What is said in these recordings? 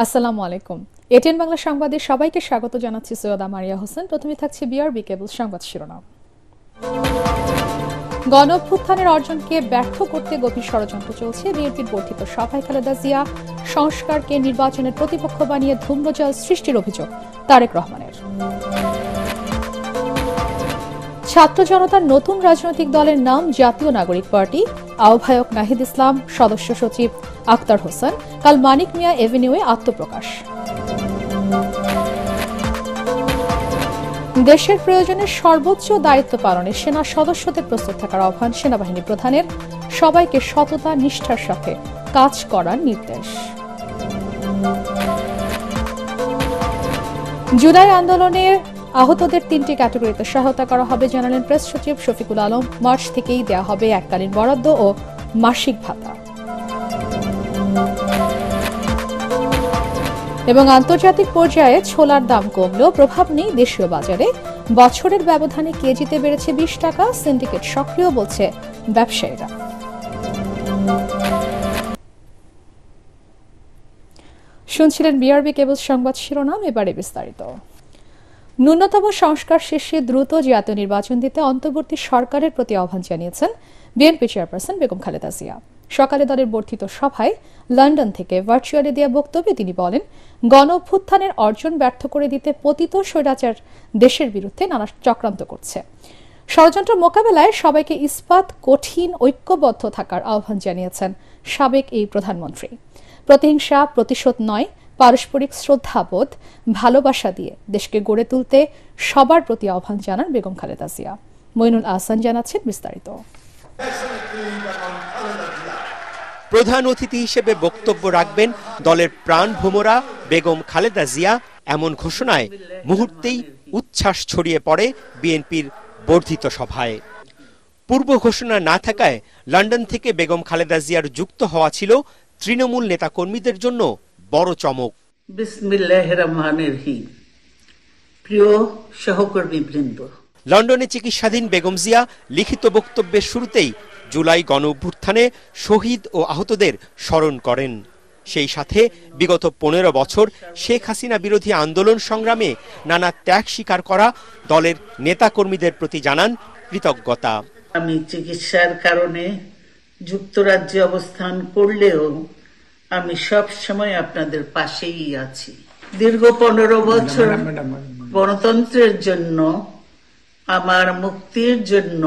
আসসালামু আলাইকুম। এটিএন বাংলা সংবাদে সবাইকে স্বাগত জানাচ্ছি সৈয়দা মারিয়া হোসেন। প্রথমে থাকছে বিআরবি কেবল সংবাদ শিরোনাম। গণঅভ্যুত্থানের অর্জনকে ব্যর্থ করতে গভীর ষড়যন্ত্র চলছে। বিএনপির বর্ধিত সভায় খালেদা জিয়া সংস্কারকে নির্বাচনের প্রতিপক্ষ বানিয়ে ধূম্রজাল সৃষ্টির অভিযোগ তারেক রহমানের। ছাত্র জনতার নতুন রাজনৈতিক দলের নাম জাতীয় নাগরিক পার্টি। আহ্বায়ক নাহিদ ইসলাম, সদস্য সচিব আক্তার হোসেন কাল মানিক মিয়া এভিনিউয়ে আত্মপ্রকাশ। দেশের প্রয়োজনে সর্বোচ্চ দায়িত্ব পালনে সেনা সদস্যদের প্রস্তুত থাকার আহ্বান সেনাবাহিনী প্রধানের। সবাইকে সততা নিষ্ঠার সাথে কাজ করার নির্দেশ। জুলাই আন্দোলনে আহতদের 3টি ক্যাটাগরিতে সহায়তা করা হবে জানালেন প্রেস সচিব শফিকুল আলম। মার্চ থেকেই দেয়া হবে এককালীন বরাদ্দ ও মাসিক ভাতা। এবং আন্তর্জাতিক পর্যায়ে ছোলার দাম কমলেও প্রভাব নেই দেশীয় বাজারে। বছরের ব্যবধানে কেজিতে বেড়েছে 20 টাকা। সিন্ডিকেট সক্রিয় বলছে ব্যবসায়ীরা। শুনছিলেন বিআরবি কেবল সংবাদ শিরোনাম, এবারে বিস্তারিত। ন্যূনতম সংস্কার শেষে দ্রুত জাতীয় নির্বাচন দিতে অন্তর্বর্তী সরকারের প্রতি আহ্বান জানিয়েছেন বিএনপি চেয়ারপারসন বেগম খালেদা জিয়া। সকালে দলের বর্ধিত সভায় লন্ডন থেকে ভার্চুয়ালি দেয়া বক্তব্যে তিনি বলেন, গণঅভ্যুত্থানের অর্জন ব্যর্থ করে দিতে পতিত স্বৈরাচার দেশের বিরুদ্ধে নানা চক্রান্ত করছে। ষড়যন্ত্র মোকাবেলায় সবাইকে ইস্পাত কঠিন ঐক্যবদ্ধ থাকার আহ্বান জানিয়েছেন সাবেক এই প্রধানমন্ত্রী। প্রতিহিংসা, প্রতিশোধ নয়, পারস্পরিক শ্রদ্ধাবোধ, ভালোবাসা দিয়ে দেশকে গড়ে তুলতে সবার প্রতি আহ্বান জানান বেগম খালেদা জিয়া। মইনুল আহসান জানাচ্ছেন বিস্তারিত। প্রধান অতিথি হিসেবে বক্তব্য রাখবেন দলের প্রাণ ভোমরা বেগম খালেদা জিয়া। এমন ঘোষণায় মুহূর্তেই উচ্ছ্বাস ছড়িয়ে পড়ে বিএনপির বর্ধিত সভায়। পূর্ব ঘোষণা না থাকায় লন্ডন থেকে বেগম খালেদা জিয়ার যুক্ত হওয়া ছিল তৃণমূল নেতাকর্মীদের জন্য বড় চমক। বিসমিল্লাহির রহমানির রহিম। প্রিয় সহকর্মীবৃন্দ, লন্ডনে চিকিৎসাধীন বেগম জিয়া লিখিত বক্তব্যের শুরুতেই জুলাই গণঅভ্যুত্থানে শহীদ ও আহতদের স্মরণ করেন। সেই সাথে বিগত 15 বছর শেখ হাসিনা বিরোধী আন্দোলন সংগ্রামে নানা ত্যাগ স্বীকার করা দলের নেতাকর্মীদের প্রতি জানান কৃতজ্ঞতা। আমি চিকিৎসার কারণে যুক্তরাজ্যে অবস্থান করলেও আমি সব সময় আপনাদের পাশেই আছি। দীর্ঘ 15 বছর গণতন্ত্রের জন্য, আমার মুক্তির জন্য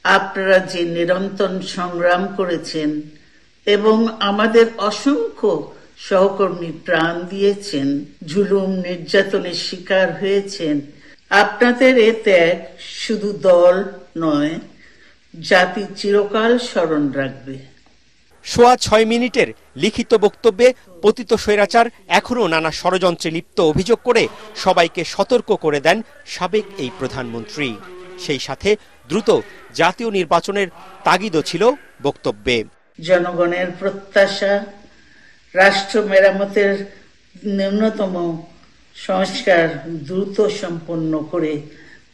আপনারা যে নিরন্তর সংগ্রাম করেছেন এবং আমাদের অসংখ্য সহকর্মী প্রাণ দিয়েছেন, জুলুম নির্যাতনের শিকার হয়েছেন, আপনাদের এ ত্যাগ শুধু দল নয়, জাতি চিরকাল স্মরণ রাখবে। সোয়া 6 মিনিটের লিখিত বক্তব্যে পতিত স্বৈরাচার এখনো নানা ষড়যন্ত্রে লিপ্ত অভিযোগ করে সবাইকে সতর্ক করে দেন সাবেক এই প্রধানমন্ত্রী। সেই সাথে দ্রুত জাতীয় নির্বাচনের তাগিদও ছিল বক্তব্যে। জনগণের প্রত্যাশা, রাষ্ট্র মেরামতের ন্যূনতম সংস্কার দ্রুত সম্পন্ন করে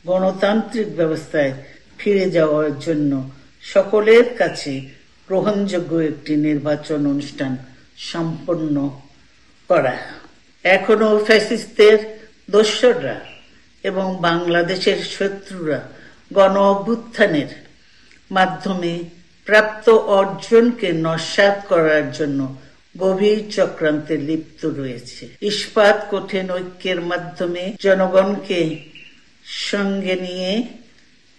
গণতান্ত্রিক ব্যবস্থায় ফিরে যাওয়ার জন্য সকলের কাছে গ্রহণযোগ্য একটি নির্বাচন অনুষ্ঠান সম্পন্ন করা। এখনো ফ্যাসিস্টদের দোসররা এবং বাংলাদেশের শত্রুরা গণ অভ্যুত্থানের মাধ্যমে প্রাপ্ত অর্জনকে নস্যাৎ করার জন্য গভীর চক্রান্তে লিপ্ত রয়েছে। ইস্পাত কঠিন ঐক্যের মাধ্যমে জনগণকে সঙ্গে নিয়ে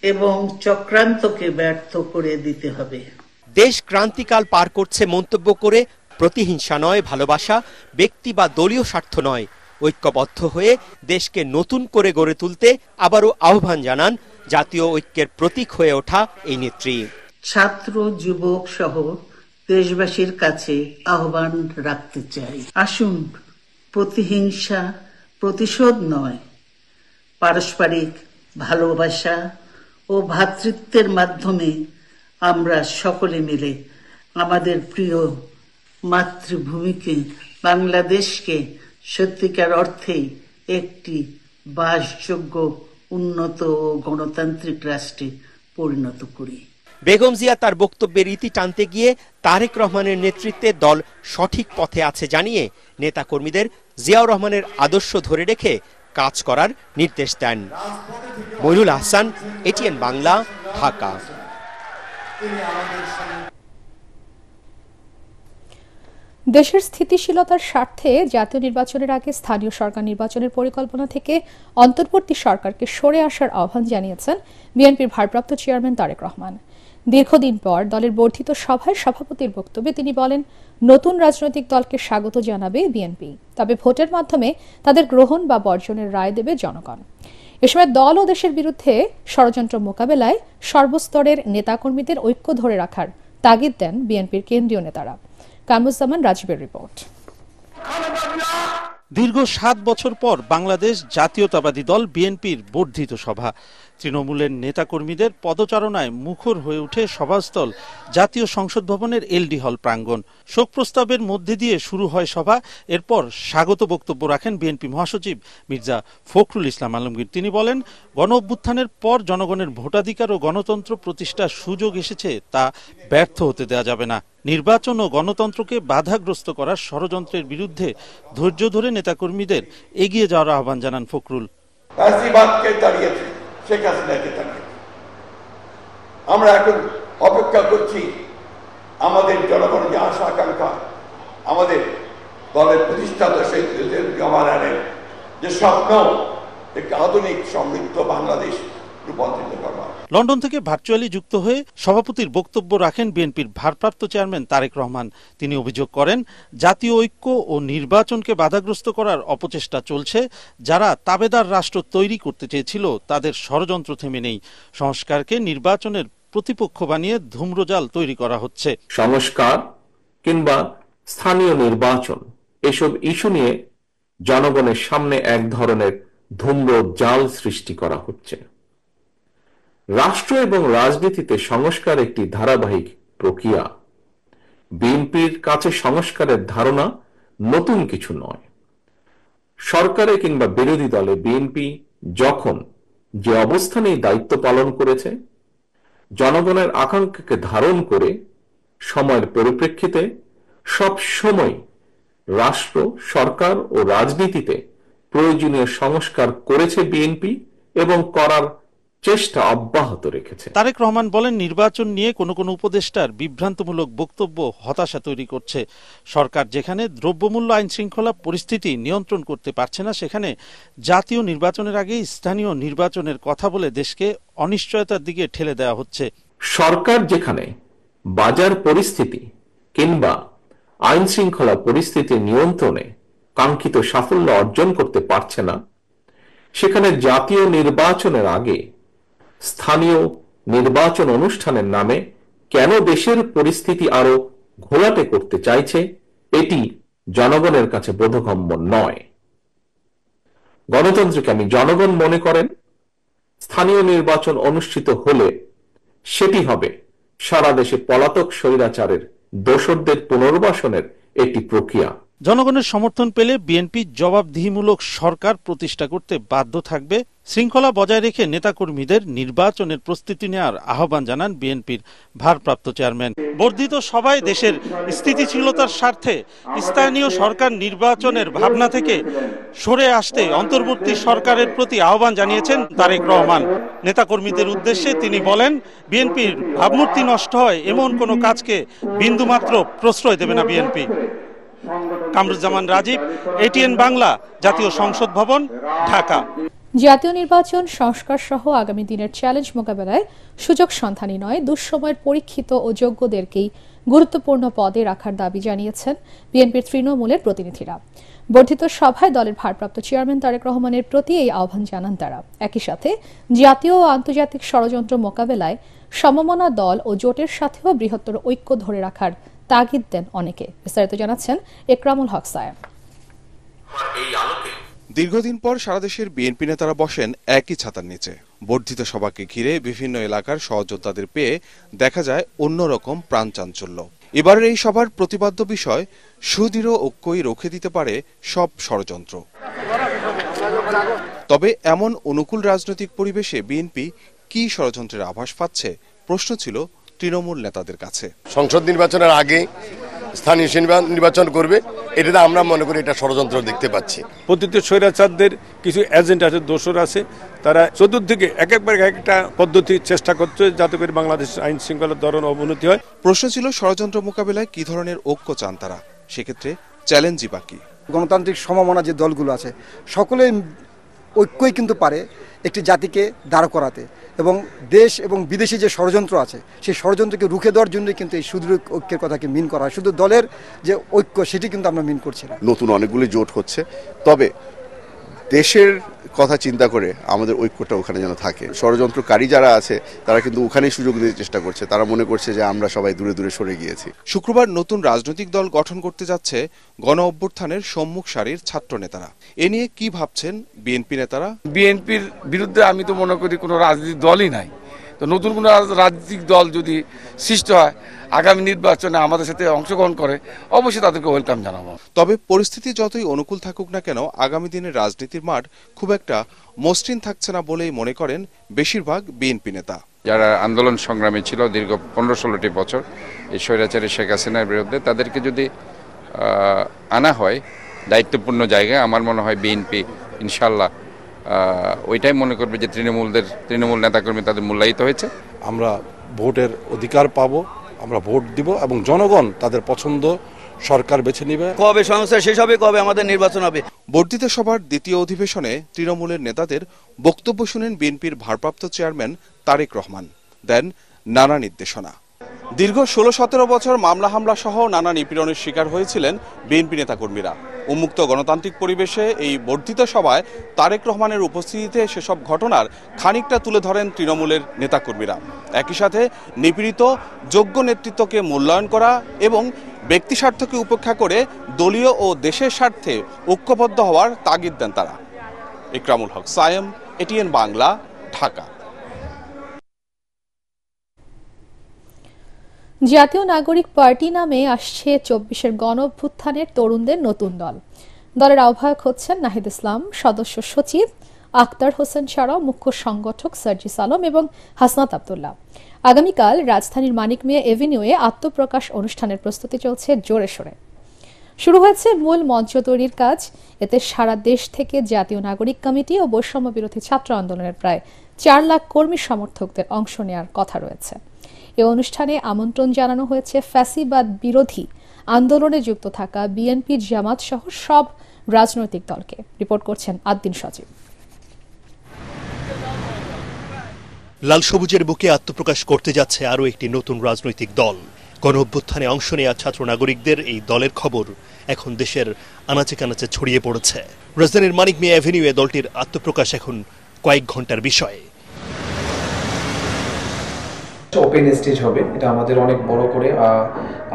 এবং চক্রান্তকে ব্যর্থ করে দিতে হবে। দেশ ক্রান্তিকাল পার করছে মন্তব্য করে প্রতিহিংসা নয়, ভালোবাসা, ব্যক্তি বা দলীয় স্বার্থ নয়, ঐক্যবদ্ধ হয়ে দেশকে নতুন করে গড়ে তুলতে আবারও আহ্বান জানান জাতীয় ঐক্যের প্রতীক হয়ে ওঠা এই নেত্রী। ছাত্র, যুবক সহ দেশবাসীর কাছে আহ্বান রাখতে চাই, আসুন প্রতিহিংসা, প্রতিশোধ নয়, পারস্পরিক ভালোবাসা ও ভ্রাতৃত্বের মাধ্যমে আমরা সকলে মিলে আমাদের প্রিয় মাতৃভূমিকে, বাংলাদেশকে সত্যিকার অর্থেই একটি বাসযোগ্য, উন্নত ও গণতান্ত্রিক রাষ্ট্রে পরিণত করি। বেগম জিয়া তার বক্তব্যের ইতি টানতে গিয়ে তারেক রহমানের নেতৃত্বে দল সঠিক পথে আছে জানিয়ে নেতাকর্মীদের জিয়াউর রহমানের আদর্শ ধরে রেখে কাজ করার নির্দেশ দেন। মইনুল আহসান, এটিএন বাংলা, ঢাকা। দেশের স্থিতিশীলতার স্বার্থে জাতীয় নির্বাচনের আগে স্থানীয় সরকার নির্বাচনের পরিকল্পনা থেকে অন্তর্বর্তী সরকারকে সরে আসার আহ্বান জানিয়েছেন বিএনপির ভারপ্রাপ্ত চেয়ারম্যান তারেক রহমান। দীর্ঘদিন পর দলের বর্ধিত সভায় সভাপতির বক্তব্যে তিনি বলেন, নতুন রাজনৈতিক দলকে স্বাগত জানাবে বিএনপি, তবে ভোটের মাধ্যমে তাদের গ্রহণ বা বর্জনের রায় দেবে জনগণ। এ সময় দল ও দেশের বিরুদ্ধে ষড়যন্ত্র মোকাবেলায় সর্বস্তরের নেতাকর্মীদের ঐক্য ধরে রাখার তাগিদ দেন বিএনপির কেন্দ্রীয় নেতারা। কামরুজ্জামান রাজীবের রিপোর্ট। দীর্ঘ 7 বছর পর বাংলাদেশ জাতীয়তাবাদী দল বিএনপির বর্ধিত সভা। তৃণমূলের নেতাকর্মীদের পদচারণায় মুখর হয়ে ওঠে সভাস্থল জাতীয় সংসদ ভবনের এলডি হল প্রাঙ্গণ। শোক প্রস্তাবের মধ্যে দিয়ে শুরু হয় সভা। এরপর স্বাগত বক্তব্য রাখেন বিএনপি মহাসচিব মির্জা ফখরুল ইসলাম আলমগীর। তিনি বলেন, গণ অভ্যুত্থানের পর জনগণের ভোটাধিকার ও গণতন্ত্র প্রতিষ্ঠার সুযোগ এসেছে, তা ব্যর্থ হতে দেওয়া যাবে না। নির্বাচন ও গণতন্ত্রকে বাধাগ্রস্ত করার ষড়যন্ত্রের বিরুদ্ধে ধৈর্য ধরে নেতাকর্মীদের এগিয়ে যাওয়ার আহ্বান জানান ফখরুল। আমরা এখন অপেক্ষা করছি আমাদের জনগণের যে আশা আকাঙ্ক্ষা, আমাদের দলের প্রতিষ্ঠাতা শেখ জামানের যে স্বপ্ন, একটি আধুনিক সমৃদ্ধ বাংলাদেশ রূপান্তরিত করবার। লন্ডন থেকে ভার্চুয়ালি যুক্ত হয়ে সভাপতির বক্তব্য রাখেন বিএনপির ভারপ্রাপ্ত চেয়ারম্যান তারেক রহমান। তিনি অভিযোগ করেন, জাতীয় ঐক্য ও নির্বাচনকে বাধাগ্রস্ত করার অপচেষ্টা চলছে। যারা তাবেদার রাষ্ট্র তৈরি করতে চেয়েছিল তাদের ষড়যন্ত্র থেমে নেই। সংস্কারকে নির্বাচনের প্রতিপক্ষ বানিয়ে ধূম্রজাল তৈরি করা হচ্ছে। সংস্কার কিংবা স্থানীয় নির্বাচন, এসব ইস্যু নিয়ে জনগণের সামনে এক ধরনের ধূম্রজাল সৃষ্টি করা হচ্ছে। রাষ্ট্র এবং রাজনীতিতে সংস্কার একটি ধারাবাহিক প্রক্রিয়া। বিএনপির কাছে সংস্কারের ধারণা নতুন কিছু নয়। সরকারে কিংবা বিরোধী দলে বিএনপি যখন যে অবস্থানেই দায়িত্ব পালন করেছে, জনগণের আকাঙ্ক্ষাকে ধারণ করে সময়ের পরিপ্রেক্ষিতে সব সময় রাষ্ট্র, সরকার ও রাজনীতিতে প্রয়োজনীয় সংস্কার করেছে বিএনপি এবং করার চেষ্টা অব্যাহত রেখেছে। তারেক রহমান বলেন, নির্বাচন নিয়ে কোনো কোনো উপদেষ্টার বিভ্রান্তমূলক বক্তব্য হতাশা তৈরি করছে। সরকার যেখানে দ্রব্যমূল্য, আইন শৃঙ্খলা পরিস্থিতি নিয়ন্ত্রণ করতে পারছে না, সেখানে জাতীয় নির্বাচনের আগেই স্থানীয় নির্বাচনের কথা বলে দেশকে অনিশ্চয়তার দিকে ঠেলে দেওয়া হচ্ছে। সরকার যেখানে বাজার পরিস্থিতি কিংবা আইন শৃঙ্খলা পরিস্থিতি নিয়ন্ত্রণে কাঙ্ক্ষিত সাফল্য অর্জন করতে পারছে না, সেখানে জাতীয় নির্বাচনের আগে স্থানীয় নির্বাচন অনুষ্ঠানের নামে কেন দেশের পরিস্থিতি আরো ঘোলাটে করতে চাইছে, এটি জনগণের কাছে বোধগম্য নয়। গণতন্ত্রকে আমি জনগণ মনে করেন, স্থানীয় নির্বাচন অনুষ্ঠিত হলে সেটি হবে সারা দেশে পলাতক স্বৈরাচারের দোসরদের পুনর্বাসনের একটি প্রক্রিয়া। জনগণের সমর্থন পেলে বিএনপি জবাবদিহিমূলক সরকার প্রতিষ্ঠা করতে বাধ্য থাকবে। শৃঙ্খলা বজায় রেখে নেতাকর্মীদের নির্বাচনের প্রস্তুতি নেওয়ার আহ্বান জানান বিএনপির ভারপ্রাপ্ত চেয়ারম্যান। বর্ধিত সভায় দেশের স্থিতিশীলতার স্বার্থে স্থানীয় সরকার নির্বাচনের ভাবনা থেকে সরে আসতে অন্তর্বর্তী সরকারের প্রতি আহ্বান জানিয়েছেন তারেক রহমান। নেতাকর্মীদের উদ্দেশ্যে তিনি বলেন, বিএনপির ভাবমূর্তি নষ্ট হয় এমন কোনো কাজকে বিন্দুমাত্র প্রশ্রয় দেবে না বিএনপি। কামরুজ্জামান রাজীব, এটিএন বাংলা, জাতীয় সংসদ ভবন, ঢাকা। জাতীয় নির্বাচন সংস্কার সহ আগামী দিনের চ্যালেঞ্জ মোকাবেলায় সুযোগ সন্ধানী নয়, দুঃসময়ের পরীক্ষিত ও যোগ্যদেরকেই গুরুত্বপূর্ণ পদে রাখার দাবি জানিয়েছেন বিএনপির তৃণমূলের প্রতিনিধিরা। বর্ধিত সভায় দলের ভারপ্রাপ্ত চেয়ারম্যান তারেক রহমানের প্রতি এই আহ্বান জানান তারা। একই সাথে জাতীয় ও আন্তর্জাতিক ষড়যন্ত্র মোকাবেলায় সমমনা দল ও জোটের সাথেও বৃহত্তর ঐক্য ধরে রাখার তাগিদ দেন অনেকে। বিস্তারিত জানাচ্ছেন একরামুল হক সায়েম। দীর্ঘদিন পর সারা দেশের বিএনপি নেতারা বসেন একই ছাতার নিচে। বর্ধিত সভাকে ঘিরে বিভিন্ন এলাকার সহযোদ্ধাদের পেয়ে দেখা যায় অন্যরকম প্রাণচাঞ্চল্য। এবারের এই সভার প্রতিপাদ্য বিষয়, সুদৃঢ় ঐক্যই রুখে দিতে পারে সব ষড়যন্ত্র। তবে এমন অনুকূল রাজনৈতিক পরিবেশে বিএনপি কি ষড়যন্ত্রের আভাস পাচ্ছে, প্রশ্ন ছিল তৃণমূল নেতাদের কাছে। সংসদ নির্বাচনের আগে স্থানীয় নির্বাচন করবে, এটা আমরা মনে করি এটা ষড়যন্ত্র দেখতে পাচ্ছি। প্রতিটি স্বৈরাচারদের কিছু এজেন্ট আছে, দোসর আছে, তারা চতুর্দিকে একবার একটা পদ্ধতি চেষ্টা করছে যাতে করে বাংলাদেশ আইন শৃঙ্খলার ধরন অবনতি হয়। প্রশ্ন ছিল ষড়যন্ত্র মোকাবেলায় কি ধরনের ঐক্য চান তারা, সেক্ষেত্রে চ্যালেঞ্জই বাকি। গণতান্ত্রিক সমমনা যে দলগুলো আছে সকলে ঐক্যই কিন্তু পারে একটি জাতিকে দাঁড় করাতে, এবং দেশ এবং বিদেশি যে ষড়যন্ত্র আছে সেই ষড়যন্ত্রকে রুখে দেওয়ার জন্যই কিন্তু এই সুদৃঢ় ঐক্যের কথাকে মিন করা হয়। শুধু দলের যে ঐক্য সেটি কিন্তু আমরা মিন করছি না। নতুন অনেকগুলি জোট হচ্ছে, তবে দেশের কথা চিন্তা করে আমাদের ঐক্যটা ওখানে যেন থাকে। ষড়যন্ত্রকারী যারা আছে তারা কিন্তু ওখানেই সুযোগ দিতে চেষ্টা করছে, তারা মনে করছে যে আমরা সবাই দূরে দূরে সরে গিয়েছি। শুক্রবার নতুন রাজনৈতিক দল গঠন করতে যাচ্ছে গণ অভ্যুত্থানের সম্মুখ সারির ছাত্র নেতারা। এ নিয়ে কি ভাবছেন বিএনপি নেতারা? বিএনপির বিরুদ্ধে আমি তো মনে করি কোনো রাজনৈতিক দলই নাই, তো নতুন কোনো রাজনৈতিক দল যদি সৃষ্টি হয় আগামী নির্বাচনে আমাদের সাথে অংশগ্রহণ করে অবশ্যই তাদেরকে ওয়েলকাম জানাবো। তবে পরিস্থিতি যতই অনুকূল থাকুক না কেন আগামী দিনের রাজনীতির মাঠ খুব একটা মসৃণ থাকছে না বলেই মনে করেন বেশিরভাগ বিএনপি নেতা। যারা আন্দোলন সংগ্রামী ছিল দীর্ঘ 15-16টি বছর এই স্বৈরাচারী শেখ হাসিনার বিরুদ্ধে, তাদেরকে যদি আনা হয় দায়িত্বপূর্ণ জায়গায়, আমার মনে হয় বিএনপি ইনশাল্লাহ ওইটাই মনে করবে যে তৃণমূল নেতাকর্মী তাদের মূল্যায়িত হয়েছে। আমরা ভোটের অধিকার পাবো, আমরা ভোট দিব এবং জনগণ তাদের পছন্দ সরকার বেছে নেবে। কবে সংস্কার শেষ হবে, কবে আমাদের নির্বাচন হবে। বর্ধিত সভার দ্বিতীয় অধিবেশনে তৃণমূলের নেতাদের বক্তব্য শুনেন বিএনপির ভারপ্রাপ্ত চেয়ারম্যান তারেক রহমান, দেন নানা নির্দেশনা। দীর্ঘ 16-17 বছর মামলা হামলা সহ নানা নিপীড়নের শিকার হয়েছিলেন বিএনপি নেতাকর্মীরা। উন্মুক্ত গণতান্ত্রিক পরিবেশে এই বর্ধিত সভায় তারেক রহমানের উপস্থিতিতে সেসব ঘটনার খানিকটা তুলে ধরেন তৃণমূলের নেতাকর্মীরা। একই সাথে নিপীড়িত যোগ্য নেতৃত্বকে মূল্যায়ন করা এবং ব্যক্তি স্বার্থকে উপেক্ষা করে দলীয় ও দেশের স্বার্থে ঐক্যবদ্ধ হওয়ার তাগিদ দেন তারা। ইকরামুল হক সায়েম, এটিএন বাংলা, ঢাকা। জাতীয় নাগরিক পার্টি নামে আসছে 24-এর গণ অভ্যুত্থানের তরুণদের নতুন দল। দলের আহ্বায়ক হচ্ছেন নাহিদ ইসলাম, সদস্য সচিব আক্তার হোসেন ছাড়াও মুখ্য সংগঠক সার্জিস আলম এবং হাসনাত আব্দুল্লাহ। আগামীকাল রাজধানীর মানিক মিয়া এভিনিউয়ে আত্মপ্রকাশ অনুষ্ঠানের প্রস্তুতি চলছে জোরে সোরে। শুরু হয়েছে মূল মঞ্চ তৈরির কাজ। এতে সারা দেশ থেকে জাতীয় নাগরিক কমিটি ও বৈষম্য বিরোধী ছাত্র আন্দোলনের প্রায় 4 লাখ কর্মী সমর্থকদের অংশ নেওয়ার কথা রয়েছে। এ অনুষ্ঠানে আমন্ত্রণ জানানো হয়েছে ফ্যাসিবাদ বিরোধী আন্দোলনে যুক্ত থাকা বিএনপি, জামাত সহ সব রাজনৈতিক দলকে। রিপোর্ট করছেন আদ্দিন সজীব। লাল সবুজের বুকে আত্মপ্রকাশ করতে যাচ্ছে আরও একটি নতুন রাজনৈতিক দল। গণ অভ্যুত্থানে অংশ নেওয়া ছাত্র নাগরিকদের এই দলের খবর এখন দেশের আনাচে কানাচে ছড়িয়ে পড়েছে। রাজধানীর মানিক মিয়া অ্যাভিনিউয়ে দলটির আত্মপ্রকাশ এখন কয়েক ঘন্টার বিষয়। ওপেন স্টেজ হবে, এটা আমাদের অনেক বড় করে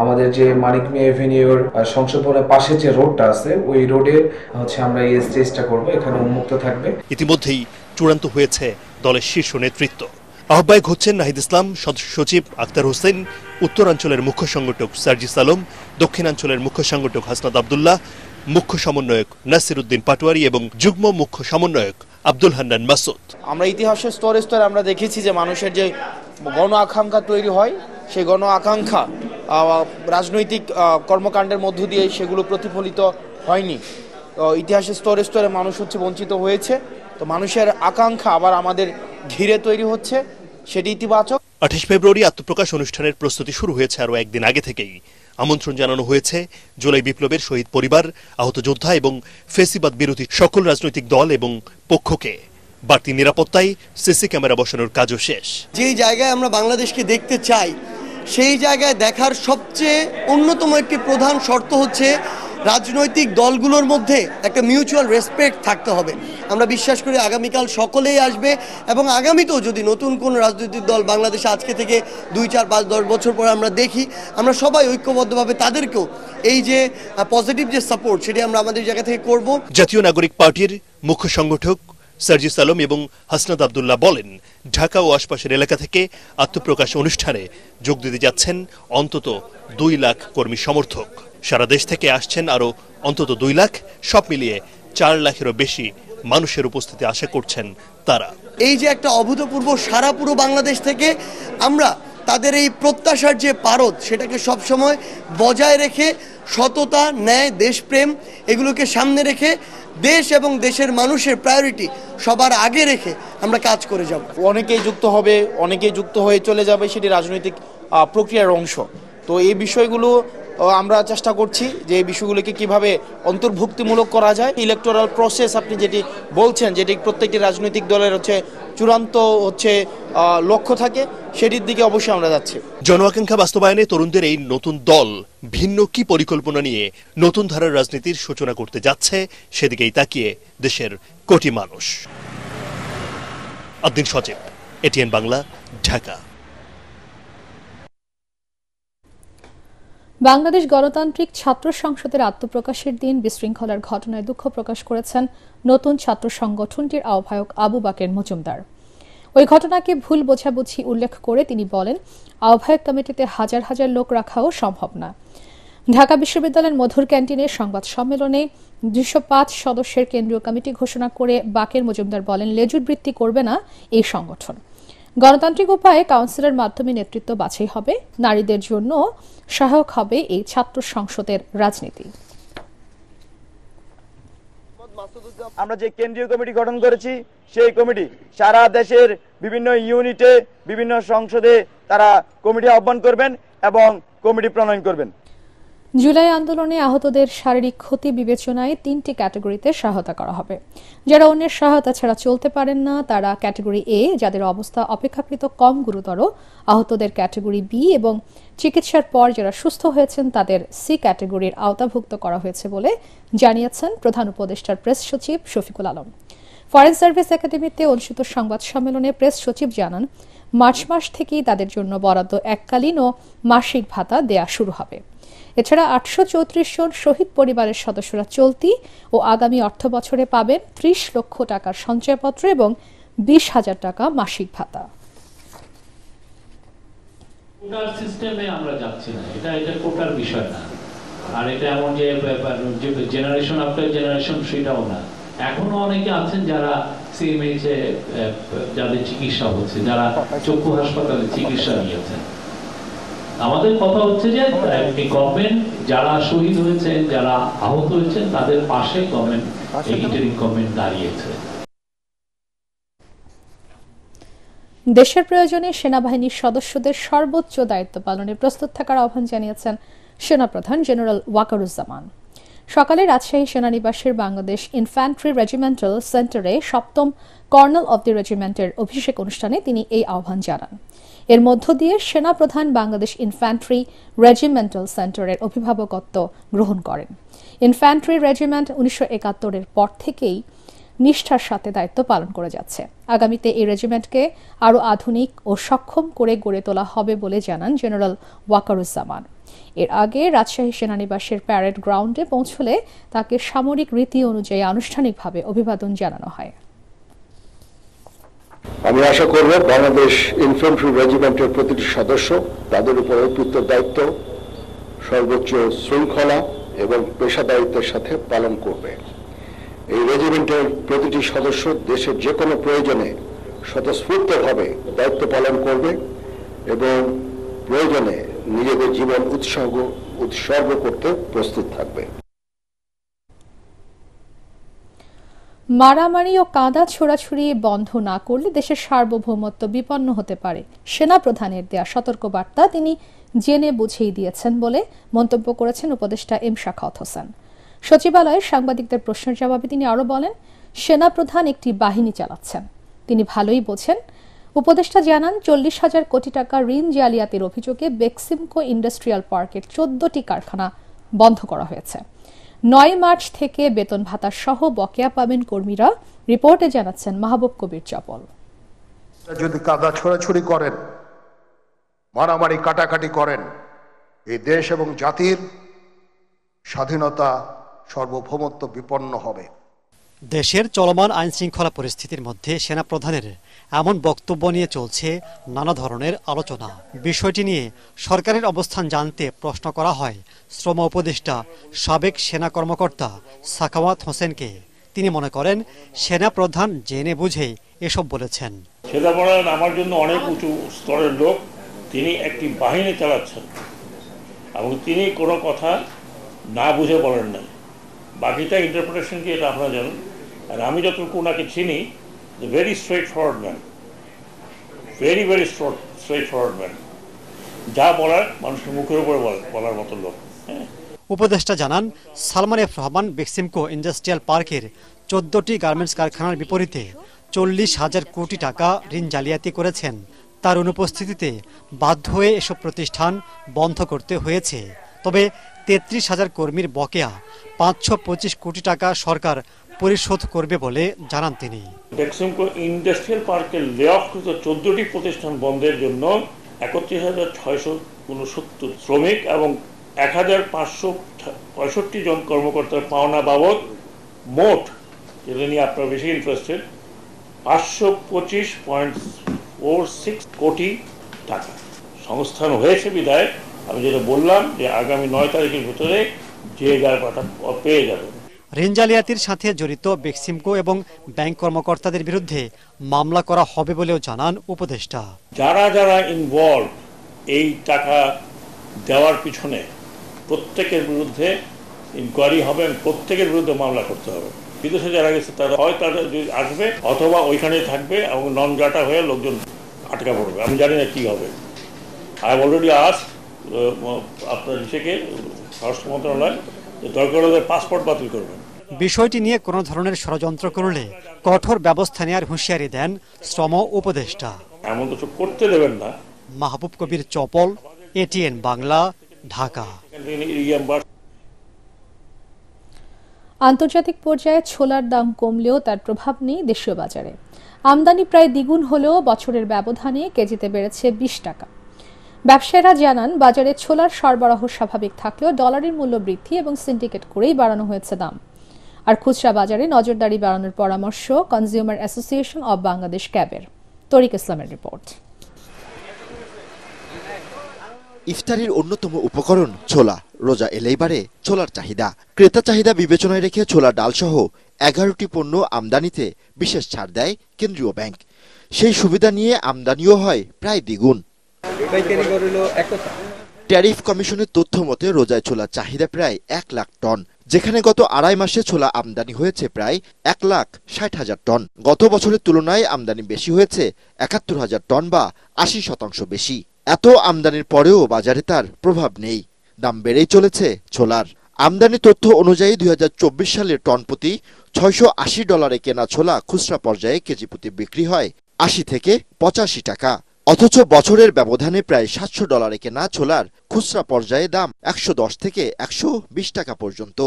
আমাদের যে মানিক মিয়া এভিনিউর সংসদ ভবনের পাশে যে রোডটা আছে ওই রোডে হচ্ছে আমরা এই স্টেজটা করব, এখানে উন্মুক্ত থাকবে। ইতিমধ্যেই চূড়ান্ত হয়েছে দলের শীর্ষ নেতৃত্ব। আহ্বায়ক হচ্ছেন নাহিদ ইসলাম, সদস্য সচিব আক্তার হোসেন, উত্তরাঞ্চলের মুখ্য সংগঠক সার্জিস আলম, দক্ষিণাঞ্চলের মুখ্য সংগঠক হাসনাত আব্দুল্লাহ, মুখ্য সমন্বয়ক নাসির উদ্দিন পাটোয়ারি এবং যুগ্ম মুখ্য সমন্বয়ক আব্দুল হান্নান মাসুদ। আমরা ইতিহাসের স্তরে স্তরে আমরা দেখেছি যে মানুষের যে গণ আকাঙ্ক্ষা তৈরি হয়, সেই গণ আকাঙ্ক্ষা রাজনৈতিক কর্মকাণ্ডের মধ্য দিয়ে সেগুলো প্রতিফলিত হয়নি। ইতিহাসের স্তরে স্তরে মানুষ হচ্ছে বঞ্চিত হয়েছে। তো মানুষের আকাঙ্ক্ষা আবার আমাদের ঘিরে তৈরি হচ্ছে, সেটি ইতিবাচক। 28 ফেব্রুয়ারি আত্মপ্রকাশ অনুষ্ঠানের প্রস্তুতি শুরু হয়েছে আরও একদিন আগে থেকেই। আমন্ত্রণ জানানো হয়েছে জুলাই বিপ্লবের শহীদ পরিবার, আহত যোদ্ধা এবং ফেসিবাদ বিরোধী সকল রাজনৈতিক দল এবং পক্ষকে। বাড়তি নিরাপত্তায় সিসি ক্যামেরা বসানোর কাজও শেষ। যেই জায়গায় আমরা বাংলাদেশকে দেখতে চাই সেই জায়গায় দেখার সবচেয়ে অন্যতম একটি প্রধান শর্ত হচ্ছে রাজনৈতিক দলগুলোর মধ্যে একটা মিউচুয়াল রেসপেক্ট থাকতে হবে। আমরা বিশ্বাস করি আগামীকাল সকলেই আসবে এবং আগামীতেও যদি নতুন কোন রাজনৈতিক দল বাংলাদেশে আজকে থেকে 2, 4, 5, 10 বছর পরে আমরা দেখি, আমরা সবাই ঐক্যবদ্ধভাবে তাদেরকেও এই যে পজিটিভ যে সাপোর্ট সেটি আমরা আমাদের জায়গা থেকে করব। জাতীয় নাগরিক পার্টির মুখ্য সংগঠক সার্জিস আলম এবং হাসনাত আব্দুল্লাহ বলেন, ঢাকা ও আশপাশের এলাকা থেকে আত্মপ্রকাশ অনুষ্ঠানে যোগ দিতে যাচ্ছেন অন্তত 2 লাখ কর্মী সমর্থক। সারা দেশ থেকে আসছেন আরও অন্তত 2 লাখ, সব মিলিয়ে 4 লাখেরও বেশি মানুষের উপস্থিতি আশা করছেন তারা। এই যে একটা অভূতপূর্ব সারা পুরো বাংলাদেশ থেকে আমরা তাদের এই প্রত্যাশার যে পারদ সেটাকে সবসময় বজায় রেখে সততা, ন্যায়, দেশপ্রেম এগুলোকে সামনে রেখে দেশ এবং দেশের মানুষের প্রায়োরিটি সবার আগে রেখে আমরা কাজ করে যাব। অনেকেই যুক্ত হবে, অনেকেই যুক্ত হয়ে চলে যাবে, সেটি রাজনৈতিক প্রক্রিয়ার অংশ। তো এই বিষয়গুলো আমরা চেষ্টা করছি যে এই বিষয়গুলোকে কিভাবে অন্তর্ভুক্তিমূলক করা যায়। ইলেকটোরাল প্রসেস আপনি যেটি বলছেন, যেটি প্রত্যেকটি রাজনৈতিক দলের চূড়ান্ত লক্ষ্য থাকে, সেটির দিকে অবশ্যই আমরা যাচ্ছি। জন আকাঙ্ক্ষা বাস্তবায়নে তরুণদের এই নতুন দল ভিন্ন কি পরিকল্পনা নিয়ে নতুন ধারার রাজনীতির সূচনা করতে যাচ্ছে সেদিকেই তাকিয়ে দেশের কোটি মানুষ। আদ্দিন সজীব, এটিএন বাংলা, ঢাকা। বাংলাদেশ গণতান্ত্রিক ছাত্র সংসদের আত্মপ্রকাশের দিন বিশৃঙ্খলার ঘটনায় দুঃখ প্রকাশ করেছেন নতুন ছাত্র সংগঠনটির আহ্বায়ক আবু বাকের মজুমদার। ওই ঘটনাকে ভুল বোঝাবুঝি উল্লেখ করে তিনি বলেন, আহ্বায়ক কমিটিতে হাজার হাজার লোক রাখাও সম্ভব না। ঢাকা বিশ্ববিদ্যালয়ের মধুর ক্যান্টিনের সংবাদ সম্মেলনে 205 সদস্যের কেন্দ্রীয় কমিটি ঘোষণা করে বাকের মজুমদার বলেন, লেজুর বৃত্তি করবে না এই সংগঠন। গণতান্ত্রিক উপায়ে কাউন্সিলের মাধ্যমে নেতৃত্ব বাছাই হবে, নারীদের জন্য সহায়ক হবে এই ছাত্র সংসদের রাজনীতি। আমরা যে কেন্দ্রীয় কমিটি গঠন করেছি সেই কমিটি সারা দেশের বিভিন্ন ইউনিটে, বিভিন্ন সংসদে তারা কমিটি আহ্বান করবেন এবং কমিটি প্রণয়ন করবেন। জুলাই আন্দোলনে আহতদের শারীরিক ক্ষতি বিবেচনায় 3টি ক্যাটাগরিতে সহায়তা করা হবে। যারা অন্যের সহায়তা ছাড়া চলতে পারেন না তারা ক্যাটাগরি এ, যাদের অবস্থা অপেক্ষাকৃত কম গুরুতর আহতদের ক্যাটাগরি বি এবং চিকিৎসার পর যারা সুস্থ হয়েছেন তাদের সি ক্যাটাগরির আওতাভুক্ত করা হয়েছে বলে জানিয়েছেন প্রধান উপদেষ্টার প্রেস সচিব শফিকুল আলম। ফরেন সার্ভিস একাডেমিতে অনুষ্ঠিত সংবাদ সম্মেলনে প্রেস সচিব জানান, মার্চ মাস থেকেই তাদের জন্য বরাদ্দ এককালীন ও মাসিক ভাতা দেয়া শুরু হবে। এছাড়া 834 জন শহীদ পরিবারের সদস্যরা চলতি ও আগামী অর্থ বছরে পাবেন 30 লক্ষ টাকার সঞ্চয়পত্র এবং 20,000 টাকা মাসিক ভাতা। কোটার সিস্টেমে আমরা যাচ্ছি না, এটা কোটার বিষয় না, আর এটা এমন যে জেনারেশন আফটার জেনারেশন সেটাও না। এখনো অনেকে আছেন যারা সিএমএইচে যাদের চিকিৎসা হচ্ছে, যারা চক্ষু হাসপাতালে চিকিৎসা নিয়েছেন। আমাদের কথা হচ্ছে যে গভর্নমেন্ট যারা শহীদ হয়েছেন, যারা আহত হয়েছেন তাদের পাশে গভর্নমেন্ট, ইন্টারিম গভর্নমেন্ট দাঁড়িয়েছে। দেশের প্রয়োজনে সেনাবাহিনীর সদস্যদের সর্বোচ্চ দায়িত্ব পালনে প্রস্তুত থাকার আহ্বান জানিয়েছেন সেনাপ্রধান জেনারেল ওয়াকারুজ্জামান। সকালে রাজশাহী সেনানিবাসের বাংলাদেশ ইনফ্যান্ট্রি রেজিমেন্টাল সেন্টারে 7ম কর্নেল অব দি রেজিমেন্টের অভিষেক অনুষ্ঠানে তিনি এই আহ্বান জানান। এর মধ্য দিয়ে সেনাপ্রধান বাংলাদেশ ইনফ্যান্ট্রি রেজিমেন্টাল সেন্টারের অভিভাবকত্ব গ্রহণ করেন। ইনফ্যান্ট্রি রেজিমেন্ট 1971-এর পর থেকেই নিষ্ঠার সাথে দায়িত্ব পালন করে যাচ্ছে। আগামীতে এই রেজিমেন্টকে আরও আধুনিক ও সক্ষম করে গড়ে তোলা হবে বলে জানান জেনারেল ওয়াকারুজ্জামান। এর আগে রাজশাহী সেনানিবাসের প্যারেড গ্রাউন্ডে পৌঁছলে তাকে সামরিক রীতি অনুযায়ী আনুষ্ঠানিকভাবে অভিবাদন জানানো হয়। আমি আশা করব বাংলাদেশ ইনফ্যান্ট্রি রেজিমেন্টের প্রতিটি সদস্য তাদের উপর অর্পিত দায়িত্ব সর্বোচ্চ শৃঙ্খলা এবং পেশাদারিত্বের সাথে পালন করবে। এই রেজিমেন্টের প্রতিটি সদস্য দেশের যে কোনো প্রয়োজনে স্বতঃস্ফূর্তভাবে দায়িত্ব পালন করবে এবং প্রয়োজনে নিজেদের জীবন উৎসর্গ করতে প্রস্তুত থাকবে। মারামারি ও কাঁদা ছোড়াছুড়ি বন্ধ না করলে দেশের সার্বভৌমত্ব বিপন্ন হতে পারে। সেনাপ্রধানের দেয়া সতর্কবার্তা তিনি জেনে বুঝেই দিয়েছেন বলে মন্তব্য করেছেন উপদেষ্টা এম শাখাওয়াত হোসেন। সচিবালয়ে সাংবাদিকদের প্রশ্নের জবাবে তিনি আরও বলেন, সেনাপ্রধান একটি বাহিনী চালাচ্ছেন, তিনি ভালোই বোঝেন। উপদেষ্টা জানান, 40,000 কোটি টাকা ঋণ জালিয়াতির অভিযোগে বেক্সিমকো ইন্ডাস্ট্রিয়াল পার্কের 14টি কারখানা বন্ধ করা হয়েছে। 9 মার্চ থেকে বেতন ভাতা সহ বকেয়া পাবেন কর্মীরা, রিপোর্টে জানাচ্ছেন মাহবুব কবির চপল। যদি কাদা ছোড়াছুড়ি করেন, মারামারি কাটাকাটি করেন, এই দেশ এবং জাতির স্বাধীনতা সার্বভৌমত্ব বিপন্ন হবে। দেশের চলমান আইন শৃঙ্খলা পরিস্থিতির মধ্যে সেনাপ্রধানের এমন বক্তব্য নিয়ে চলছে নানা ধরনের আলোচনা। বিষয়টি নিয়ে সরকারের অবস্থান জানতে প্রশ্ন করা হয় শ্রম উপদেষ্টা সাবেক সেনা কর্মকর্তা শাখাওয়াত হোসেনকে। তিনি মনে করেন সেনাপ্রধান জেনে বুঝে এসব বলেছেন। সেনাপ্রধান আমার জন্য অনেক উঁচু স্তরের লোক, তিনি একটি বাহিনী চালাচ্ছেন এবং তিনি কোনো কথা না বুঝে বলেন নাই। বাকিটা ইন্টারপ্রিটেশন কি এটা আপনারা জানেন। আর আমি যতটুকু ওনাকে চিনি, very straight forward man, very very straight forward man, যা বলার মানুষের মুখের উপরে বলার মতো লোক। উপদেষ্টা জানান, সালমান এফ রহমান বেক্সিমকো ইন্ডাস্ট্রিয়াল পার্কের 14টি গার্মেন্টস কারখানার বিপরীতে 40,000 কোটি টাকা ঋণ জালিয়াতি করেছেন। তার অনুপস্থিতিতে বাধ্য হয়ে এসব প্রতিষ্ঠান বন্ধ করতে হয়েছে। তবে 33,000 কর্মীর বকেয়া 525 কোটি টাকা সরকার পরিশোধ করবে বলে জানান তিনি। বেক্সিমকো ইন্ডাস্ট্রিয়াল পার্কের লে-অফকৃত 14টি প্রতিষ্ঠান বন্ধের জন্য 31,669 শ্রমিক এবং 1,565 জন কর্মকর্তার পাওনা বাবদ মোট, যেটা নিয়ে আপনারা বেশি ইন্টারেস্টেড, 525.46 কোটি টাকা সংস্থান হয়েছে। বিধায় আমি যেটা বললাম যে আগামী 9 তারিখের ভিতরে যে গাড়িটা পেয়ে যাবে। ঋণ জালিয়াতির সাথে জড়িত বেক্সিমকো এবং ব্যাংক কর্মকর্তাদের বিরুদ্ধে মামলা করা হবে বলেও জানান উপদেষ্টা। যারা যারা ইনভলভ এই টাকা দেওয়ার পিছনে প্রত্যেকের বিরুদ্ধে ইনকোয়ারি হবে এবং প্রত্যেকের বিরুদ্ধে মামলা করতে হবে। বিদেশে যারা গেছে তারা হয় তাদের আসবে অথবা ওইখানেই থাকবে এবং নন গাটা হয়ে লোকজন আটকা পড়বে। আমি জানি না কী হবে। আই হ্যাভ অলরেডি আস্কড আপনার ইসেকে, স্বরাষ্ট্র মন্ত্রণালয়, দরকার হলে পাসপোর্ট বাতিল করবেন। বিষয়টি নিয়ে কোনো ধরনের ষড়যন্ত্র করলে কঠোর ব্যবস্থা নেওয়ার হুঁশিয়ারি দেন শ্রম উপদেষ্টা। এমন কিছু করতে দেবেন না। মাহবুব কবির চপল, এটিএন বাংলা, ঢাকা। আন্তর্জাতিক পর্যায়ে ছোলার দাম কমলেও তার প্রভাব নেই দেশীয় বাজারে। আমদানি প্রায় দ্বিগুণ হলেও বছরের ব্যবধানে কেজিতে বেড়েছে 20 টাকা। ব্যবসায়ীরা জানান, বাজারে ছোলার সরবরাহ স্বাভাবিক থাকলেও ডলারের মূল্য বৃদ্ধি এবং সিন্ডিকেট করেই বাড়ানো হয়েছে দাম। আর খুচরা বাজারে নজরদারি বাড়ানোর পরামর্শ কনজিউমার অ্যাসোসিয়েশন অব বাংলাদেশ ক্যাবের। তরিক ইসলামের রিপোর্ট। ইফতারির অন্যতম উপকরণ ছোলা। রোজা এলেই বাড়ে ছোলার চাহিদা। ক্রেতা চাহিদা বিবেচনায় রেখে ছোলা ডাল সহ 11টি পণ্য আমদানিতে বিশেষ ছাড় দেয় কেন্দ্রীয় ব্যাংক। সেই সুবিধা নিয়ে আমদানিও হয় প্রায় দ্বিগুণ। ট্যারিফ কমিশনের তথ্য মতে রোজায় ছোলার চাহিদা প্রায় 1 লাখ টন, যেখানে গত আড়াই মাসে ছোলা আমদানি হয়েছে প্রায় 1,60,000 টন। গত বছরের তুলনায় আমদানি বেশি হয়েছে 71,000 টন বা 80% বেশি। এত আমদানির পরেও বাজারে তার প্রভাব নেই, দাম বেড়েই চলেছে ছোলার। আমদানি তথ্য অনুযায়ী 2024 সালের টন প্রতি $680 কেনা ছোলা খুচরা পর্যায়ে কেজি প্রতি বিক্রি হয় 80 থেকে 85 টাকা। অথচ বছরের ব্যবধানে প্রায় $700 কেনা ছোলার খুচরা পর্যায়ে দাম 110 থেকে 120 টাকা পর্যন্ত।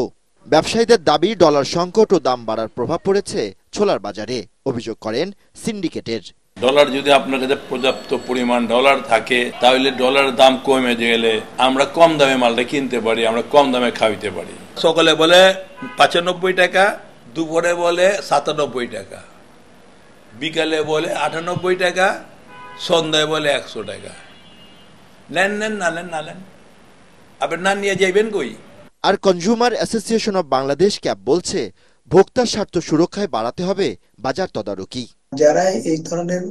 ব্যবসায়ীদের দাবি, ডলার সংকট ও দাম বাড়ার প্রভাব পড়েছে ছোলার বাজারে। অভিযোগ করেন সিন্ডিকেটের। ডলার যদি আপনার কাছে পর্যাপ্ত পরিমাণ ডলার থাকে, তাহলে ডলারের দাম কমে গেলে আমরা কম দামে মালটা কিনতে পারি, আমরা কম দামে খাওয়াইতে পারি। সকালে বলে 95 টাকা, দুপুরে বলে 97 টাকা, বিকালে বলে 98 টাকা, সন্ধ্যায় বলে 100 টাকা। নেন নেন, না নেন না নেন, আপনি না নিয়ে যাইবেন কই? আর consumer association of Bangladesh CAB বলছে, ভোক্তার স্বার্থ সুরক্ষায় বাড়াতে হবে বাজার তদারকি। যারা এই ধরনের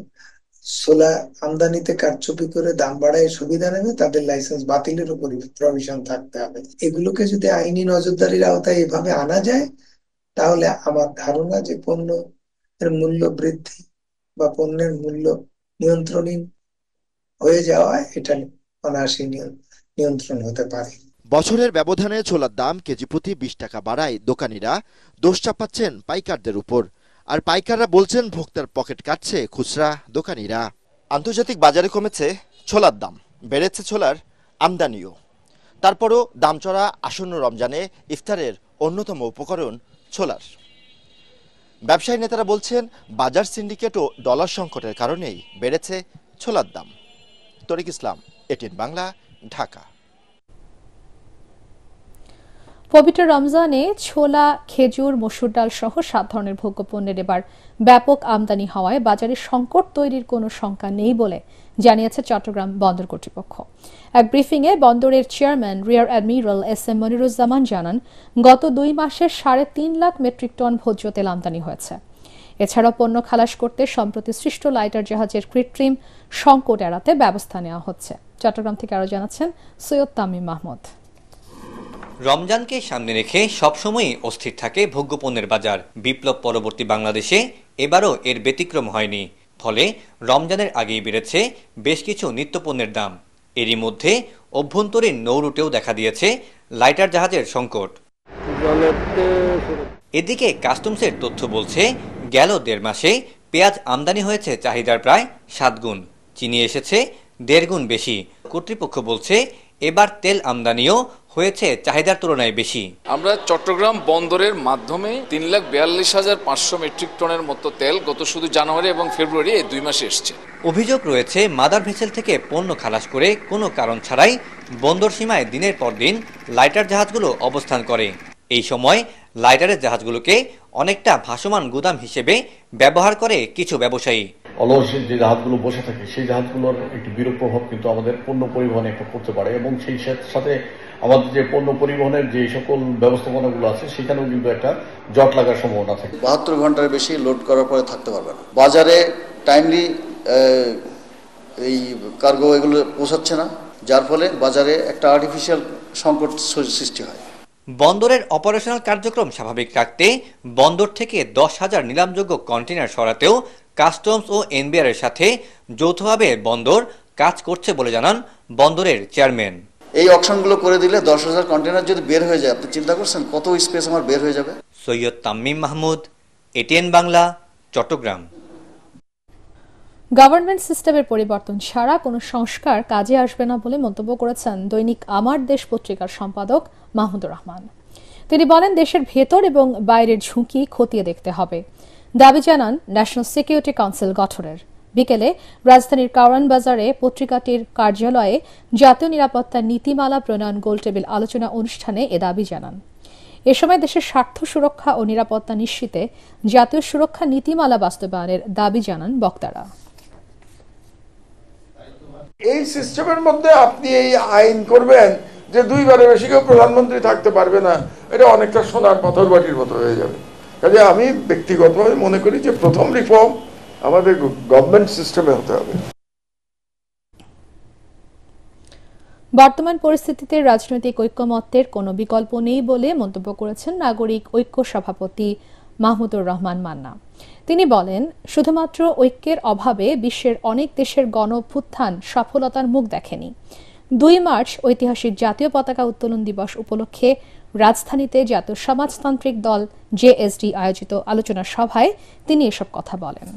ছোলা আমদানিতে কারচুপি করে দাম বাড়ায় সুবিধা নেবে, তাদের লাইসেন্স বাতিলের উপর প্রভিশন থাকতে হবে। এগুলোকে যদি আইনি নজরদারির আওতায় এভাবে আনা যায়, তাহলে আমার ধারণা যে পণ্যের মূল্য বৃদ্ধি বা পণ্যের মূল্য নিয়ন্ত্রণীয় হয়ে যাওয়া, এটা অনায়াসে নিয়ন্ত্রণ হতে পারে। বছরের ব্যবধানে ছোলার দাম কেজি প্রতি 20 টাকা বাড়ায় দোকানিরা দোষ চাপাচ্ছেন পাইকারদের উপর। আর পাইকাররা বলছেন, ভোক্তার পকেট কাটছে খুচরা দোকানিরা। আন্তর্জাতিক বাজারে কমেছে ছোলার দাম, বেড়েছে ছোলার আমদানিও। তারপরও দাম চড়া আসন্ন রমজানে ইফতারের অন্যতম উপকরণ ছোলার। ব্যবসায়ী নেতারা বলছেন, বাজার সিন্ডিকেট ও ডলার সংকটের কারণেই বেড়েছে ছোলার দাম। তরিক ইসলাম, এটিএন বাংলা, ঢাকা। পবিত্র রমজানে ছোলা, খেজুর, মসুর ডাল সহ 7 ধরনের ভোগ্যপণ্যের এবার ব্যাপক আমদানি হওয়ায় বাজারে সংকট তৈরির কোনো শঙ্কা নেই বলে জানিয়েছে চট্টগ্রাম বন্দর কর্তৃপক্ষ। এক ব্রিফিংয়ে বন্দরের chairman rear admiral SM Moniruzzaman জানান, গত 2 মাসে 3.5 লাখ মেট্রিক টন ভোজ্য তেল আমদানি হয়েছে। এছাড়াও পণ্য খালাস করতে সম্প্রতি সৃষ্ট লাইটার জাহাজের কৃত্রিম সংকট এড়াতে ব্যবস্থা নেওয়া হচ্ছে। চট্টগ্রাম থেকে আরো জানাচ্ছেন সৈয়দ তামিম মাহমুদ। রমজানকে সামনে রেখে সবসময়ই অস্থির থাকে ভোগ্যপণ্যের বাজার। বিপ্লব পরবর্তী বাংলাদেশে এবারও এর ব্যতিক্রম হয়নি। ফলে রমজানের আগেই বেড়েছে বেশ কিছু নিত্যপণ্যের দাম। এরই মধ্যে অভ্যন্তরীণ নৌরুটেও দেখা দিয়েছে লাইটার জাহাজের সংকট। এদিকে কাস্টমসের তথ্য বলছে গেল 1.5 মাসে পেঁয়াজ আমদানি হয়েছে চাহিদার প্রায় 7 গুণ, চিনি এসেছে 1.5 গুণ বেশি। কর্তৃপক্ষ বলছে এবার তেল আমদানিও হয়েছে চাহিদার তুলনায় বেশি। আমরা চট্টগ্রাম বন্দরের মাধ্যমে 3,42,500 মেট্রিক টনের মতো তেল গত শুধু জানুয়ারি এবং ফেব্রুয়ারি এই 2 মাসে এসছে। অভিযোগ রয়েছে মাদার ভেসেল থেকে পণ্য খালাস করে কোনো কারণ ছাড়াই বন্দর সীমায় দিনের পর দিন লাইটার জাহাজগুলো অবস্থান করে। এই সময় লাইটারের জাহাজগুলোকে অনেকটা ভাসমান গুদাম হিসেবে ব্যবহার করে কিছু ব্যবসায়ী। অলস যে জাহাজগুলো বসে থাকে সেই জাহাজগুলোর একটি বিরূপ প্রভাব কিন্তু আমাদের পণ্য পরিবহনে একটা পড়তে পারে, এবং সেই সাথে আমাদের যে পণ্য পরিবহনের যে সকল ব্যবস্থাপনাগুলো আছে সেখানেও কিন্তু একটা জট লাগার সম্ভাবনা থাকে। 72 ঘন্টার বেশি লোড করার পরে থাকতে পারবে না। বাজারে টাইমলি এই কার্গো এগুলো পৌঁছাচ্ছে না, যার ফলে বাজারে একটা আর্টিফিশিয়াল সংকট সৃষ্টি হয়। বন্দরের অপারেশনাল কার্যক্রম স্বাভাবিক রাখতে বন্দর থেকে 10,000 নিলামযোগ্য কন্টেইনার সরাতেও কাস্টমস ও এনবিআর এর সাথে যৌথভাবে বন্দর কাজ করছে বলে জানান বন্দরের চেয়ারম্যান। এই অকশনগুলো করে দিলে 10,000 কন্টেইনার যদি বের হয়ে যায়, আপনি চিন্তা করছেন কত স্পেস আমার বের হয়ে যাবে। সৈয়দ তামিম মাহমুদ, এটিএন বাংলা, চট্টগ্রাম। গভর্নমেন্ট সিস্টেমের পরিবর্তন ছাড়া কোনো সংস্কার কাজে আসবে না বলে মন্তব্য করেছেন দৈনিক আমার দেশ পত্রিকার সম্পাদক মাহমুদুর রহমান। তিনি বলেন, দেশের ভেতর এবং বাইরের ঝুঁকি খতিয়ে দেখতে হবে। দাবি জানান ন্যাশনাল সিকিউরিটি কাউন্সিল গঠনের। বিকেলে রাজধানীর কারওয়ান বাজারে পত্রিকাটির কার্যালয়ে জাতীয় নিরাপত্তা নীতিমালা প্রণয়ন গোলটেবিল আলোচনা অনুষ্ঠানে এ দাবি জানান। এ সময় দেশের স্বার্থ সুরক্ষা ও নিরাপত্তা নিশ্চিতে জাতীয় সুরক্ষা নীতিমালা বাস্তবায়নের দাবি জানান বক্তারা। এই সিস্টেমের মধ্যে আপনি এই আইন করবেন যে 2বারের বেশি কেউ প্রধানমন্ত্রী থাকতে পারবে না, এটা অনেকটা সোনার পাথর বাটির মতো হয়ে যাবে। কাজে আমি ব্যক্তিগতভাবে মনে করি যে প্রথম রিফর্ম আমাদের গভর্নমেন্ট সিস্টেমে হতে হবে। বর্তমান পরিস্থিতিতে রাজনৈতিক ঐক্যমত্যের কোনো বিকল্প নেই বলে মন্তব্য করেছেন নাগরিক ঐক্য সভাপতি মাহমুদুর রহমান মান্না। তিনি বলেন, শুধুমাত্র ঐক্যের অভাবে বিশ্বের অনেক দেশের গণ-অভ্যুত্থান সফলতার মুখ দেখেনি। 2 মার্চ ঐতিহাসিক জাতীয় পতাকা উত্তোলন দিবস উপলক্ষে রাজধানীতে জাতীয় সমাজতান্ত্রিক দল জেএসডি আয়োজিত আলোচনা সভায় তিনি এসব কথা বলেন।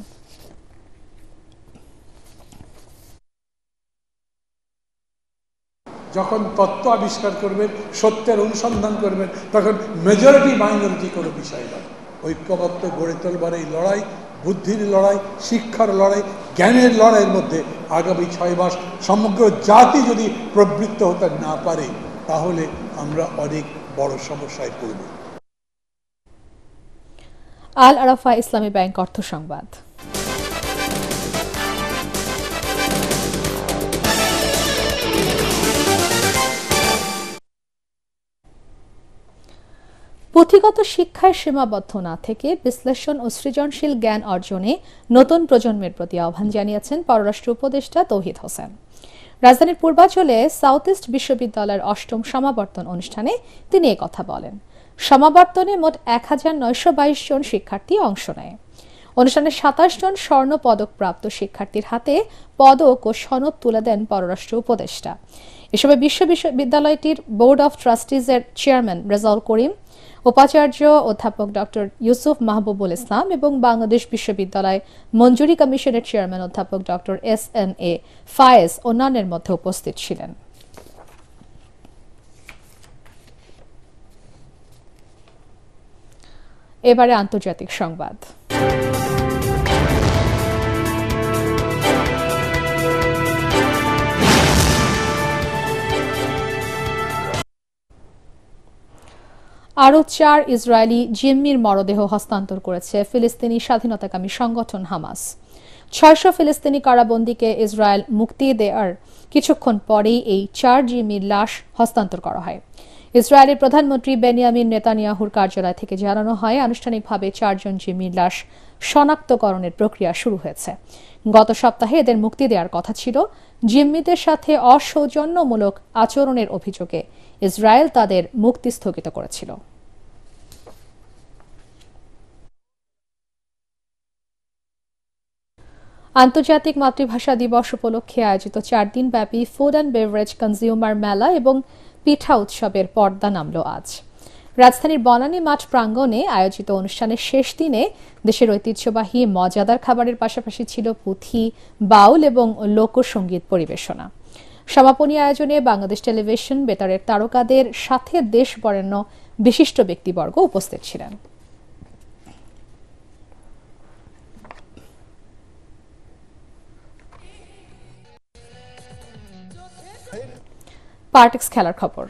যখন তত্ত্ব আবিষ্কার করবেন, সত্যের অনুসন্ধান করবেন, তখন মেজরিটি মাইনরিটি কোনো বিষয় নয়। ঐক্যবদ্ধ গড়ে তোলবার এই লড়াই, বুদ্ধির লড়াই, শিক্ষার লড়াই, জ্ঞানের লড়াইয়ের মধ্যে আগামী 6 মাস সমগ্র জাতি যদি প্রবৃত্ত হতে না পারে, তাহলে আমরা অনেক বড় সমস্যায় পড়ব। আল আরাফা ইসলামী ব্যাংক অর্থ সংবাদ। পুঁথিগত শিক্ষায় সীমাবদ্ধ না থেকে বিশ্লেষণ ও সৃজনশীল জ্ঞান অর্জনে নতুন প্রজন্মের প্রতি আহ্বান জানিয়েছেন পররাষ্ট্র উপদেষ্টা তৌহিদ হোসেন। রাজধানীর পূর্বাঞ্চলে সাউথ ইস্ট বিশ্ববিদ্যালয়ের 8ম সমাবর্তন অনুষ্ঠানে তিনি একথা বলেন। সমাবর্তনে মোট 1922 জন শিক্ষার্থী অংশ নেয়। অনুষ্ঠানে 27 জন স্বর্ণ পদক প্রাপ্ত শিক্ষার্থীর হাতে পদক ও সনদ তুলে দেন পররাষ্ট্র উপদেষ্টা। এ সময় বিশ্ববিদ্যালয়টির board of ট্রাস্টিজের chairman Rezaul Karim, উপাচার্য অধ্যাপক ডক্টর ইউসুফ মাহবুবুল ইসলাম এবং বাংলাদেশ বিশ্ববিদ্যালয় মঞ্জুরি কমিশনের চেয়ারম্যান অধ্যাপক ডক্টর এস.এম.এ. ফায়েজ অন্যান্যের মধ্যে উপস্থিত ছিলেন। এবারে আন্তর্জাতিক সংবাদ। আরও 4 ইসরায়েলি জিম্মির মরদেহ হস্তান্তর করেছে ফিলিস্তিনি স্বাধীনতাকামী সংগঠন হামাস। 600 ফিলিস্তিনি কারাবন্দীকে ইসরায়েল মুক্তি দেওয়ার কিছুক্ষণ পরেই এই 4 জিম্মির লাশ হস্তান্তর করা হয়। ইসরায়েলের প্রধানমন্ত্রী বেনিয়ামিন নেতানিয়াহুর কার্যালয় থেকে জানানো হয়, আনুষ্ঠানিকভাবে 4 জন জিম্মির লাশ শনাক্তকরণের প্রক্রিয়া শুরু হয়েছে। গত সপ্তাহে এদের মুক্তি দেওয়ার কথা ছিল। জিম্মিদের সাথে অসৌজন্যমূলক আচরণের অভিযোগে ইসরায়েল তাদের মুক্তি স্থগিত করেছিল। আন্তর্জাতিক মাতৃভাষা দিবস উপলক্ষে আয়োজিত 4 দিনব্যাপী ফুড অ্যান্ড বেভারেজ কনজিউমার মেলা এবং পিঠা উৎসবের পর্দা নামল আজ। রাজধানীর বনানী মাঠ প্রাঙ্গণে আয়োজিত অনুষ্ঠানের শেষ দিনে দেশের ঐতিহ্যবাহী মজাদার খাবারের পাশাপাশি ছিল পুঁথি, বাউল এবং লোকসঙ্গীত পরিবেশনা। সমাপনী আয়োজনে বাংলাদেশ টেলিভিশন, বেতারের তারকাদের সাথে দেশ বরেণ্য বিশিষ্ট ব্যক্তিবর্গ উপস্থিত ছিলেন। পার্টিক্স খেলার খবর।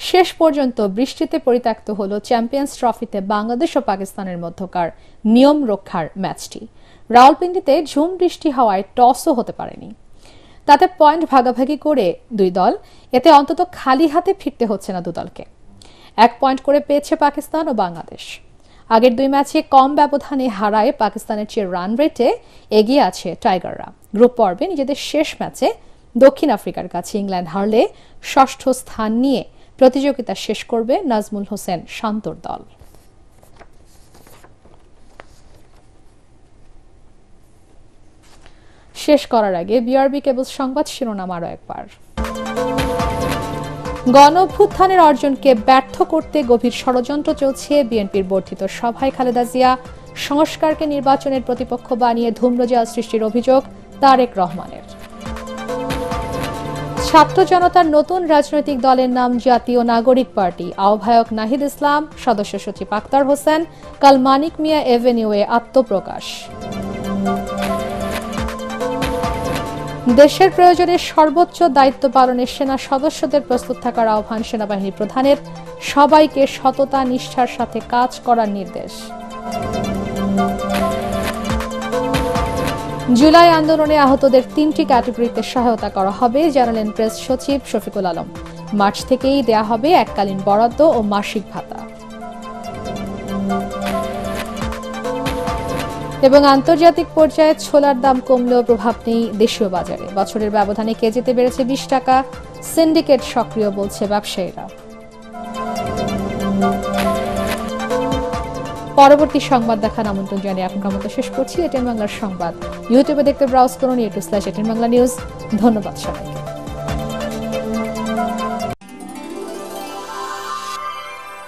শেষ পর্যন্ত বৃষ্টিতে পরিত্যক্ত হল চ্যাম্পিয়ন্স ট্রফিতে বাংলাদেশ ও পাকিস্তানের মধ্যকার নিয়ম রক্ষার ম্যাচটি। রাওয়ালপিন্ডিতে ঝুম বৃষ্টি হওয়ায় টসও হতে পারেনি। তাতে পয়েন্ট ভাগাভাগি করে 2 দল, এতে অন্তত খালি হাতে ফিরতে হচ্ছে না 2 দলকে। 1 পয়েন্ট করে পেয়েছে পাকিস্তান ও বাংলাদেশ। আগের 2 ম্যাচে কম ব্যবধানে হারায় পাকিস্তানের চেয়ে রান রেটে এগিয়ে আছে টাইগাররা। গ্রুপ পর্বে নিজেদের শেষ ম্যাচে দক্ষিণ আফ্রিকার কাছে ইংল্যান্ড হারলে 6ষ্ঠ স্থান নিয়ে প্রতিযোগিতা শেষ করবে নাজমুল হোসেন শান্তর দল। শেষ করার আগে বিআরবি কেবল সংবাদ শিরোনাম আরও একবার। গণঅভ্যুত্থানের অর্জনকে ব্যর্থ করতে গভীর ষড়যন্ত্র চলছে। বিএনপির বর্ধিত সভায় খালেদা জিয়া সংস্কারকে নির্বাচনের প্রতিপক্ষ বানিয়ে ধূম্রজাল সৃষ্টির অভিযোগ তারেক রহমানের। ছাত্র জনতার নতুন রাজনৈতিক দলের নাম জাতীয় নাগরিক পার্টি। আহ্বায়ক নাহিদ ইসলাম, সদস্য সচিব আক্তার হোসেন কাল মানিক মিয়া এভিনিউয়ে আত্মপ্রকাশ। দেশের প্রয়োজনে সর্বোচ্চ দায়িত্ব পালনে সেনা সদস্যদের প্রস্তুত থাকার আহ্বান সেনাবাহিনী প্রধানের। সবাইকে সততা নিষ্ঠার সাথে কাজ করার নির্দেশ। জুলাই আন্দোলনে আহতদের 3টি ক্যাটাগরিতে সহায়তা করা হবে, জানালেন প্রেস সচিব শফিকুল আলম। মার্চ থেকেই দেয়া হবে এককালীন বরাদ্দ ও মাসিক ভাতা। এবং আন্তর্জাতিক পর্যায়ে ছোলার দাম কমলেও প্রভাব নেই দেশীয় বাজারে। বছরের ব্যবধানে কেজিতে বেড়েছে 20 টাকা। সিন্ডিকেট সক্রিয় বলছে ব্যবসায়ীরা। পরবর্তী সংবাদ দেখার আমন্ত্রণ জানিয়ে এখনকার মতো শেষ করছি এটিএন বাংলার সংবাদ। ইউটিউবে দেখতে ব্রাউজ করুন youtube/এটিএন বাংলা নিউজ। ধন্যবাদ সবাইকে।